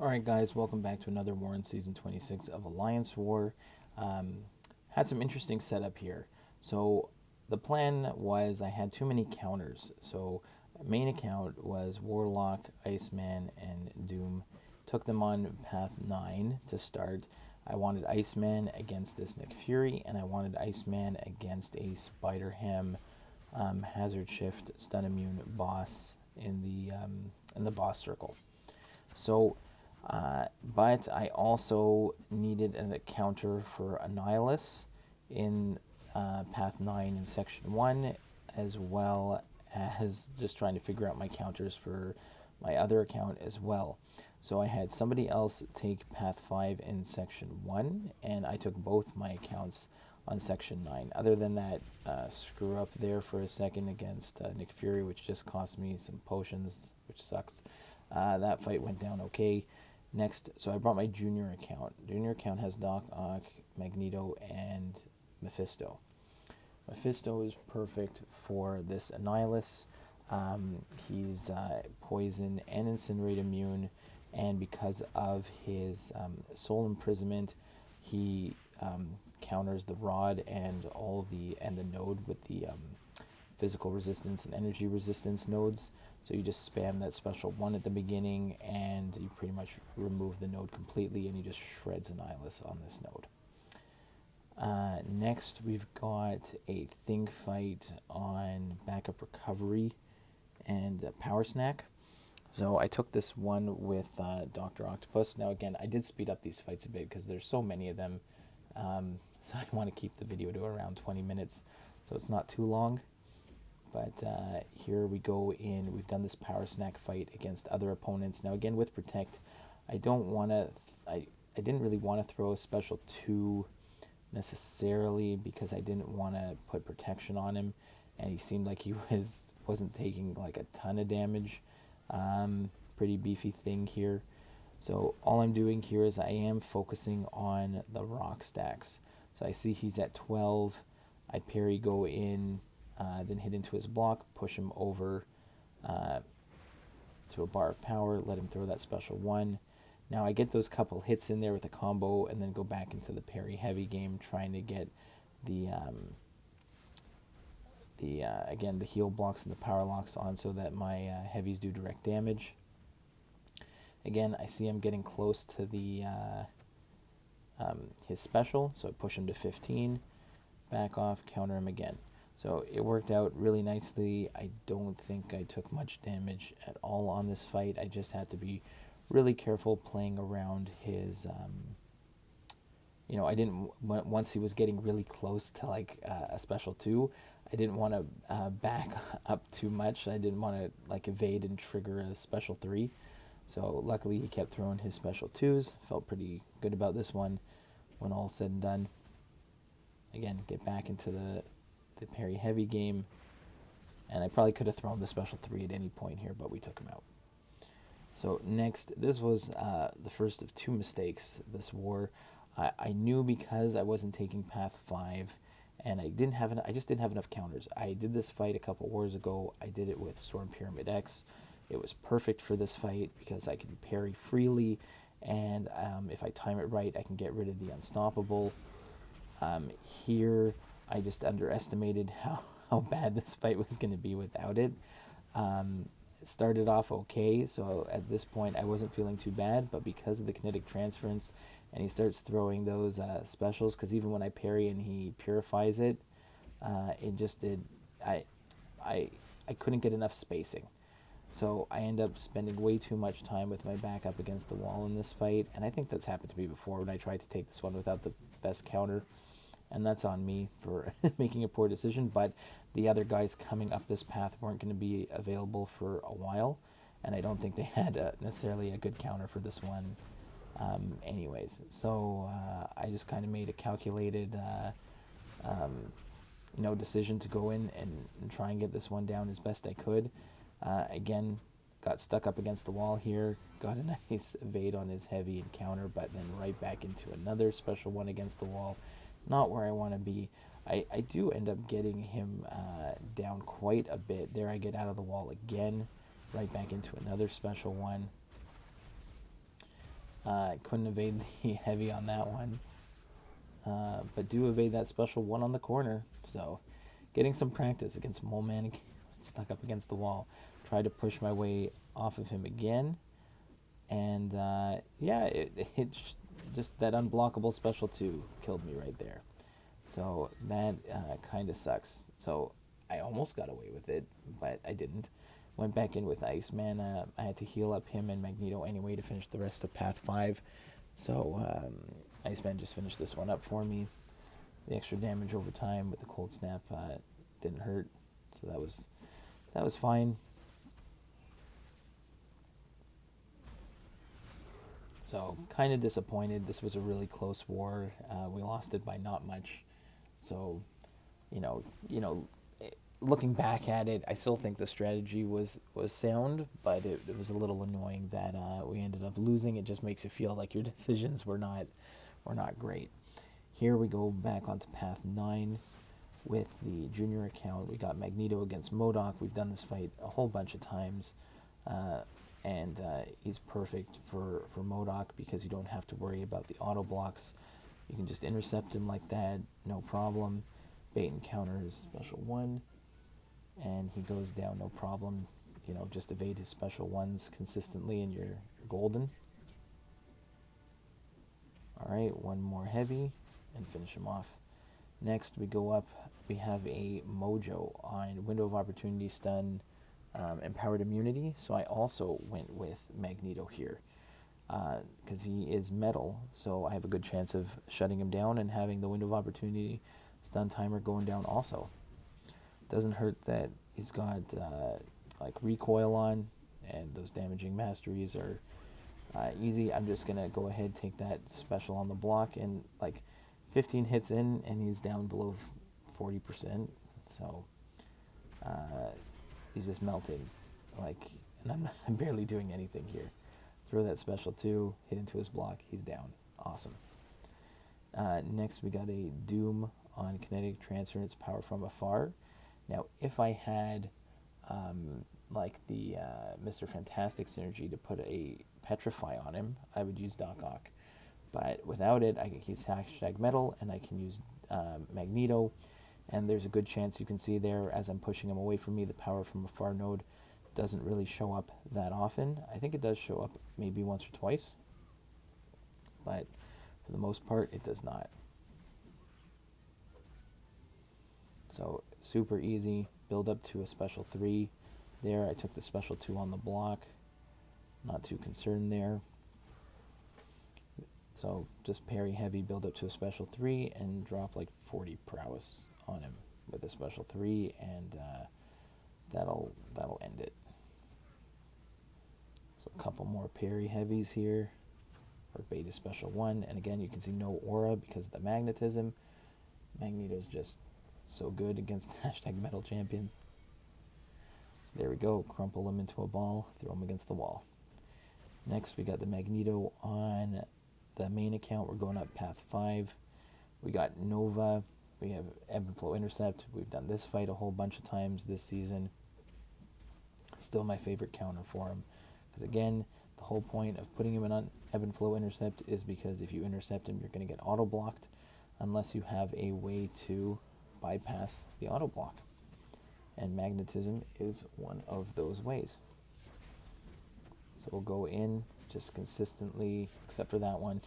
Alright guys, welcome back to another war in Season 26 of Alliance War. Had some interesting setup here. So the plan was I had too many counters. So main account was Warlock, Iceman, and Doom. Took them on path 9 to start. I wanted Iceman against this Nick Fury, and I wanted Iceman against a Spider-Ham Hazard Shift Stun Immune boss in the boss circle. So but I also needed a counter for Annihilus in Path 9 in Section 1, as well as just trying to figure out my counters for my other account as well. So I had somebody else take Path 5 in Section 1, and I took both my accounts on Section 9. Other than that screw up there for a second against Nick Fury, which just cost me some potions, which sucks. That fight went down okay. Next, so I brought my junior account. Junior account has Doc Ock, Magneto, and Mephisto. Mephisto is perfect for this Annihilus. He's poison and incinerate immune, and because of his soul imprisonment, he counters the rod and the node with the physical resistance and energy resistance nodes. So you just spam that special one at the beginning, and you pretty much remove the node completely, and he just shreds Annihilus on this node. Next, we've got a Thing fight on backup recovery and power snack. So I took this one with Dr. Octopus. Now again, I did speed up these fights a bit because there's so many of them. So I want to keep the video to around 20 minutes, so it's not too long. But here we go in. We've done this power snack fight against other opponents. Now again with Protect, I don't want to. I didn't really want to throw a special 2 necessarily because I didn't want to put protection on him, and he seemed like he wasn't taking like a ton of damage. Pretty beefy thing here. So all I'm doing here is I am focusing on the rock stacks. So I see he's at 12. I parry, go in. Then hit into his block, push him over to a bar of power, let him throw that special 1. Now I get those couple hits in there with a combo, and then go back into the parry heavy game, trying to get the again the heal blocks and the power locks on so that my heavies do direct damage. Again, I see him getting close to the his special, so I push him to 15, back off, counter him again. So it worked out really nicely. I don't think I took much damage at all on this fight. I just had to be really careful playing around his, I didn't, once he was getting really close to like a special 2, I didn't want to back up too much. I didn't want to like evade and trigger a special 3. So luckily he kept throwing his special 2s. Felt pretty good about this one when all said and done. Again, get back into the parry heavy game, and I probably could have thrown the special 3 at any point here, but we took him out. So next, this was the first of 2 mistakes this war. I knew because I wasn't taking path 5, and I just didn't have enough counters. I did this fight a couple wars ago. I did it with Storm Pyramid X. It was perfect for this fight because I can parry freely, and if I time it right, I can get rid of the unstoppable. Here I just underestimated how bad this fight was going to be without it. It started off okay, so at this point I wasn't feeling too bad, but because of the kinetic transference, and he starts throwing those specials, because even when I parry and he purifies it, it just did, I couldn't get enough spacing. So I end up spending way too much time with my back up against the wall in this fight, and I think that's happened to me before when I tried to take this one without the best counter. And that's on me for making a poor decision, but the other guys coming up this path weren't going to be available for a while, and I don't think they had necessarily a good counter for this one anyways. So I just kind of made a calculated decision to go in and try and get this one down as best I could. Again, got stuck up against the wall here, got a nice evade on his heavy and counter, but then right back into another special 1 against the wall. Not where I want to be. I do end up getting him down quite a bit. There I get out of the wall again, right back into another special 1. Couldn't evade the heavy on that one, but do evade that special one on the corner. So getting some practice against Mole Man stuck up against the wall. Tried to push my way off of him again, and yeah, it just that unblockable special 2 killed me right there. So that kind of sucks. So I almost got away with it, but I didn't. Went back in with Iceman. I had to heal up him and Magneto anyway to finish the rest of Path 5. So Iceman just finished this one up for me. The extra damage over time with the Cold Snap didn't hurt, so that was fine. So kind of disappointed. This was a really close war. We lost it by not much. So, looking back at it, I still think the strategy was sound, but it was a little annoying that we ended up losing. It just makes you feel like your decisions were not great. Here we go back onto Path 9 with the junior account. We got Magneto against Modoc. We've done this fight a whole bunch of times. And he's perfect for Modoc because you don't have to worry about the auto blocks. You can just intercept him like that, no problem. Bait and counter his special 1, and he goes down no problem. Just evade his special 1s consistently and you're golden. Alright, one more heavy and finish him off. Next we go up, we have a Mojo on Window of Opportunity stun, empowered immunity, so I also went with Magneto here because he is metal, so I have a good chance of shutting him down and having the Window of Opportunity stun timer going down also. Doesn't hurt that he's got like recoil on, and those damaging masteries are easy. I'm just gonna go ahead, take that special on the block, and like 15 hits in and he's down below 40%, so he's just melting, and I'm barely doing anything here. Throw that special 2, hit into his block, he's down. Awesome. Next we got a Doom on kinetic transference, power from afar. Now if I had like the Mr. Fantastic synergy to put a petrify on him, I would use Doc Ock. But without it, he's #metal, and I can use Magneto. And there's a good chance you can see there, as I'm pushing him away from me, the power from afar node doesn't really show up that often. I think it does show up maybe once or twice, but for the most part, it does not. So super easy, build up to a special 3. There, I took the special 2 on the block. Not too concerned there. So just parry heavy, build up to a special 3, and drop like 40 prowess on him with a special 3, and that'll end it. So a couple more parry heavies here, or beta special 1, and again you can see no aura because of the magnetism. Magneto's just so good against #metal champions. So there we go, crumple him into a ball, throw him against the wall. Next we got the Magneto on the main account. We're going up Path 5. We got Nova, we have Ebb and Flow Intercept. We've done this fight a whole bunch of times this season. Still my favorite counter for him, because again, the whole point of putting him in on Ebb and Flow Intercept is because if you intercept him, you're going to get auto blocked unless you have a way to bypass the auto block, and magnetism is one of those ways. So we'll go in, just consistently, except for that one,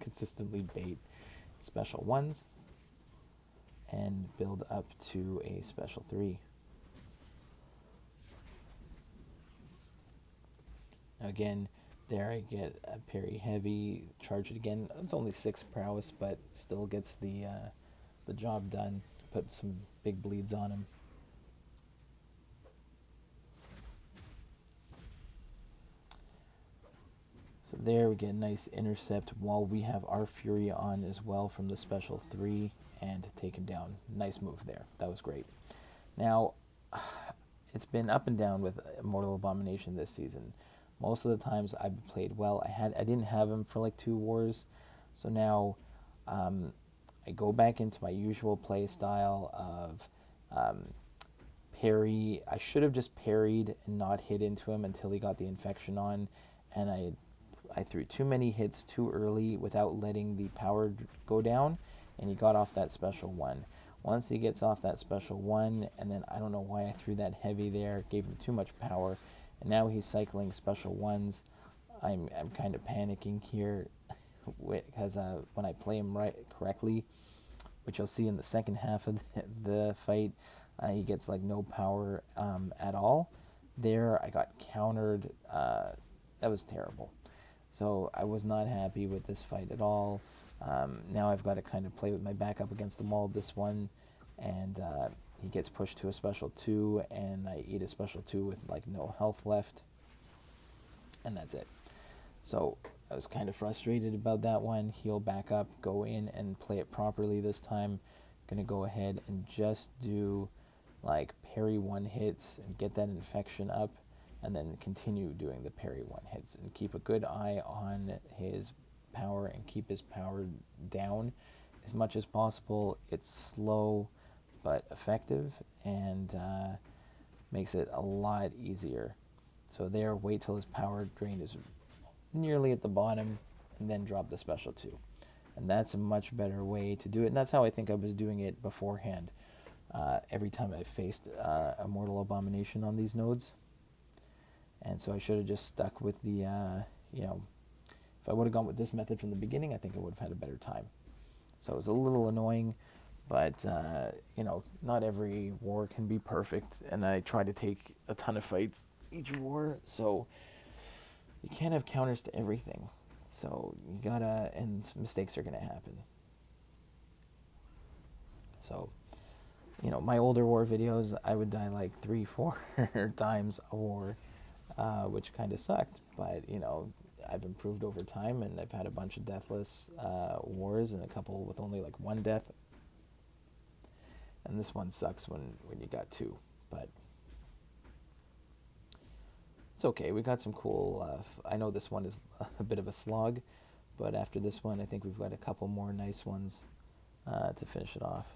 consistently bait special 1s and build up to a special 3. Now again, there I get a parry heavy, charge it again. It's only 6 prowess, but still gets the job done. Put some big bleeds on him. So there we get a nice intercept while we have our Fury on as well from the special 3, and take him down. Nice move there. That was great. Now, it's been up and down with Immortal Abomination this season. Most of the times I've played well. I didn't have him for like 2 wars, so now I go back into my usual play style of parry. I should have just parried and not hit into him until he got the infection on, and I I threw too many hits too early without letting the power go down, and he got off that special one. Once he gets off that special one, and then I don't know why I threw that heavy there, gave him too much power, and now he's cycling special ones. I'm kind of panicking here because when I play him correctly, which you'll see in the second half of the fight, he gets like no power at all. There, I got countered. That was terrible. So I was not happy with this fight at all. Now I've got to kind of play with my back up against the wall this one, and he gets pushed to a special 2, and I eat a special 2 with like no health left, and that's it. So I was kind of frustrated about that one. Heal back up, go in and play it properly this time. Gonna go ahead and just do like parry 1 hits and get that infection up, and then continue doing the parry 1 hits and keep a good eye on his power and keep his power down as much as possible. It's slow but effective, and makes it a lot easier. So there, wait till his power drain is nearly at the bottom, and then drop the special 2. And that's a much better way to do it, and that's how I think I was doing it beforehand. Every time I faced a Mortal Abomination on these nodes. And so I should have just stuck with the, if I would have gone with this method from the beginning, I think I would have had a better time. So it was a little annoying, but, not every war can be perfect, and I try to take a ton of fights each war, so you can't have counters to everything. So you gotta, and mistakes are gonna happen. So, my older war videos, I would die like 3-4 times a war, which kind of sucked, but, I've improved over time, and I've had a bunch of deathless wars and a couple with only like 1 death. And this one sucks when you got 2, but it's okay. We got some cool, I know this one is a bit of a slog, but after this one, I think we've got a couple more nice ones to finish it off.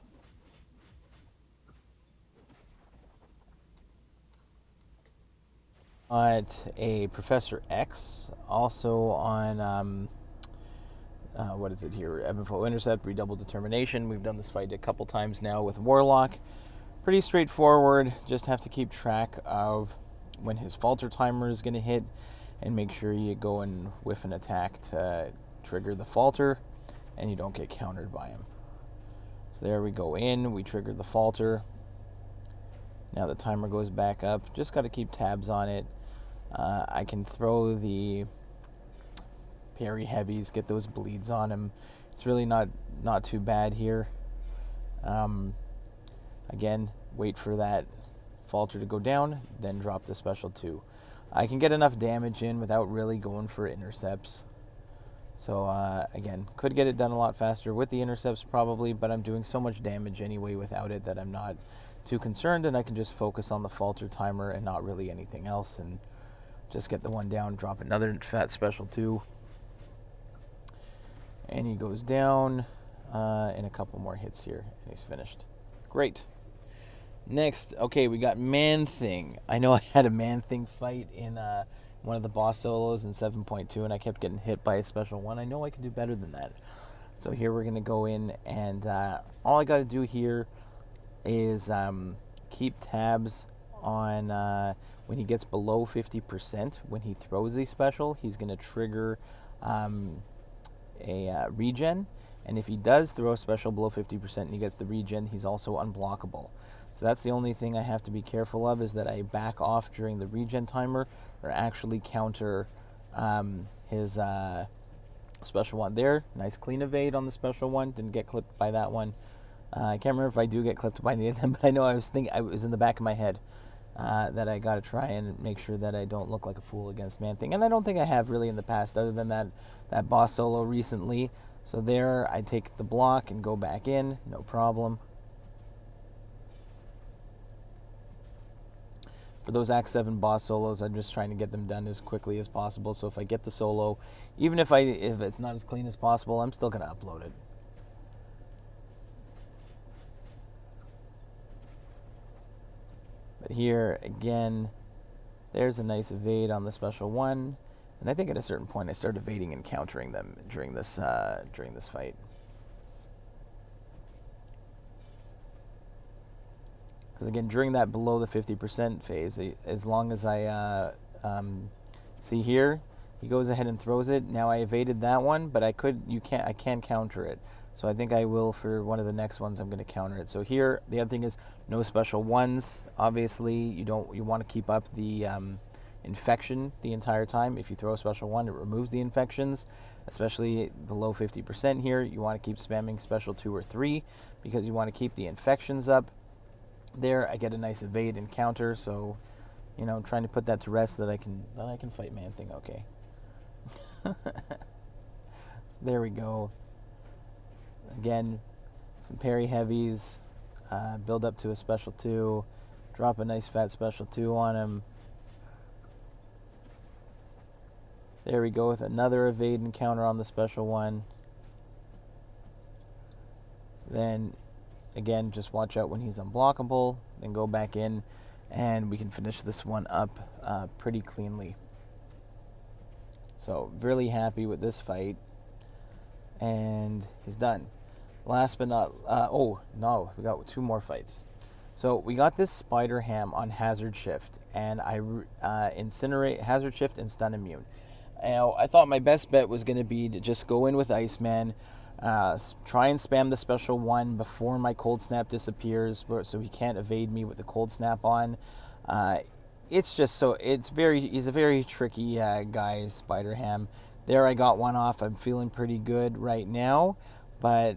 A Professor X, also on, what is it here? Ebb and Flow Intercept, Redouble Determination. We've done this fight a couple times now with Warlock. Pretty straightforward, just have to keep track of when his falter timer is going to hit, and make sure you go and whiff an attack to trigger the falter, and you don't get countered by him. So there we go in, we trigger the falter. Now the timer goes back up, just got to keep tabs on it. I can throw the parry heavies, get those bleeds on him. It's really not too bad here. Again, wait for that falter to go down, then drop the special 2. I can get enough damage in without really going for intercepts. So again, could get it done a lot faster with the intercepts probably, but I'm doing so much damage anyway without it that I'm not too concerned, and I can just focus on the falter timer and not really anything else, and just get the one down, drop another fat special 2. And he goes down, and a couple more hits here, and he's finished. Great. Next, okay, we got Man-Thing. I know I had a Man-Thing fight in one of the boss solos in 7.2, and I kept getting hit by a special 1. I know I can do better than that. So here we're going to go in, and all I got to do here is keep tabs on when he gets below 50%. When he throws a special, he's going to trigger a regen, and if he does throw a special below 50% and he gets the regen, he's also unblockable. So that's the only thing I have to be careful of, is that I back off during the regen timer, or actually counter his special 1 there. Nice clean evade on the special 1, didn't get clipped by that one. I can't remember if I do get clipped by any of them, but I know I was in the back of my head that I got to try and make sure that I don't look like a fool against Man-Thing. And I don't think I have really in the past, other than that boss solo recently. So there, I take the block and go back in, no problem. For those Act 7 boss solos, I'm just trying to get them done as quickly as possible. So if I get the solo, even if it's not as clean as possible, I'm still going to upload it. But here, again, there's a nice evade on the special 1. And I think at a certain point I started evading and countering them during this fight. Because again, during that below the 50% phase, as long as I see here, he goes ahead and throws it. Now I evaded that one, but I can't counter it. So I think I will for one of the next ones. I'm going to counter it. So here, the other thing is no special ones. Obviously, you want to keep up the infection the entire time. If you throw a special one, it removes the infections, especially below 50% here. You want to keep spamming special 2 or 3 because you want to keep the infections up. There, I get a nice evade and counter. So, I'm trying to put that to rest so that I can fight Man-Thing. Okay. So there we go. Again, some parry heavies, build up to a special 2, drop a nice fat special 2 on him. There we go with another evade and counter on the special 1. Then, again, just watch out when he's unblockable. Then go back in, and we can finish this one up pretty cleanly. So, really happy with this fight. And he's done. Last but not... we got 2 more fights. So, we got this Spider Ham on Hazard Shift. And I incinerate Hazard Shift and Stun Immune. Now, I thought my best bet was going to be to just go in with Iceman, try and spam the special 1 before my Cold Snap disappears, so he can't evade me with the Cold Snap on. He's a very tricky guy, Spider Ham. There I got one off. I'm feeling pretty good right now, but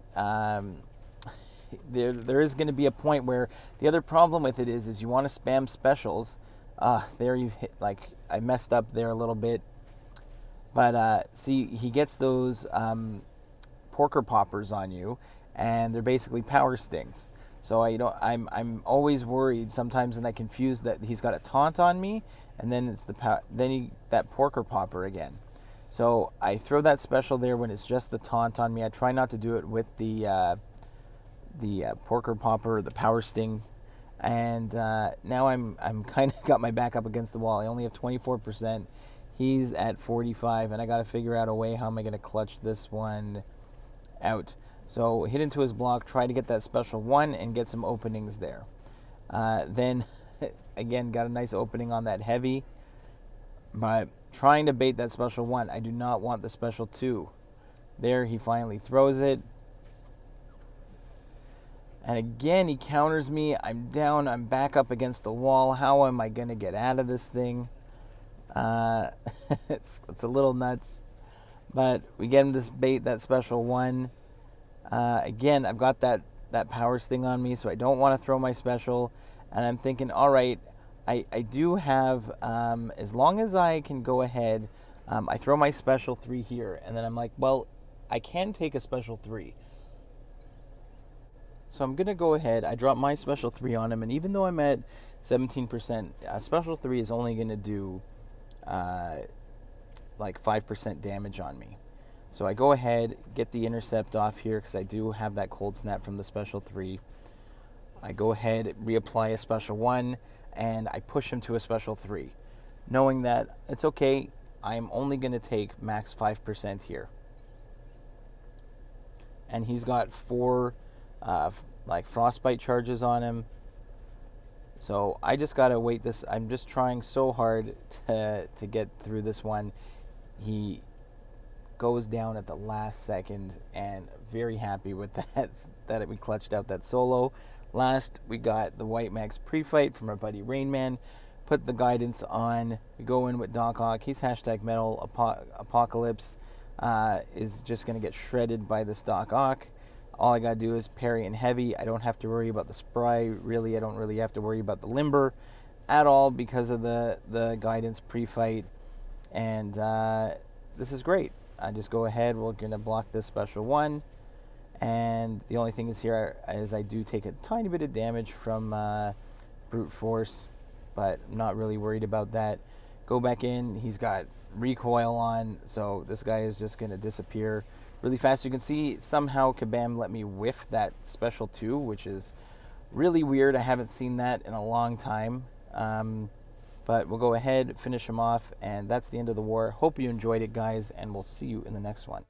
there is going to be a point where the other problem with it is you want to spam specials. There you hit, I messed up there a little bit. But see, he gets those porker poppers on you, and they're basically power stings. So I'm always worried sometimes, and I confuse that he's got a taunt on me, and then it's that porker popper again. So I throw that special there when it's just the taunt on me. I try not to do it with the porker popper, or the power sting, and now I'm kind of got my back up against the wall. I only have 24%. He's at 45, and I got to figure out a way how am I going to clutch this one out. So hit into his block, try to get that special 1 and get some openings there. Then, again, got a nice opening on that heavy, but trying to bait that special 1. I do not want the special 2. There, he finally throws it. And again, he counters me. I'm down. I'm back up against the wall. How am I going to get out of this thing? It's a little nuts, but we get him to bait that special 1. Again, I've got that power sting on me, so I don't want to throw my special, and I'm thinking, all right, I do have, as long as I can go ahead, I throw my special 3 here, and then I'm like, well, I can take a special 3. So I'm going to go ahead, I drop my special 3 on him, and even though I'm at 17%, special 3 is only going to do 5% damage on me. So I go ahead, get the intercept off here because I do have that Cold Snap from the special 3. I go ahead, reapply a special 1, and I push him to a special 3, knowing that it's okay. I'm only going to take max 5% here. And he's got 4 frostbite charges on him. So I just got to wait this. I'm just trying so hard to get through this one. He goes down at the last second, and very happy with that we clutched out that solo. Last, we got the White Max pre-fight from our buddy Rainman. Put the guidance on. We go in with Doc Ock. He's #metal apocalypse. Is just going to get shredded by this Doc Ock. All I got to do is parry and heavy. I don't have to worry about the spry. Really, I don't really have to worry about the limber at all because of the guidance pre-fight. And this is great. I just go ahead. We're going to block this special 1. And the only thing is here is I do take a tiny bit of damage from brute force, but I'm not really worried about that. Go back in. He's got recoil on, so this guy is just going to disappear really fast. You can see somehow Kabam let me whiff that special 2, which is really weird. I haven't seen that in a long time. But we'll go ahead, finish him off, and that's the end of the war. Hope you enjoyed it, guys, and we'll see you in the next one.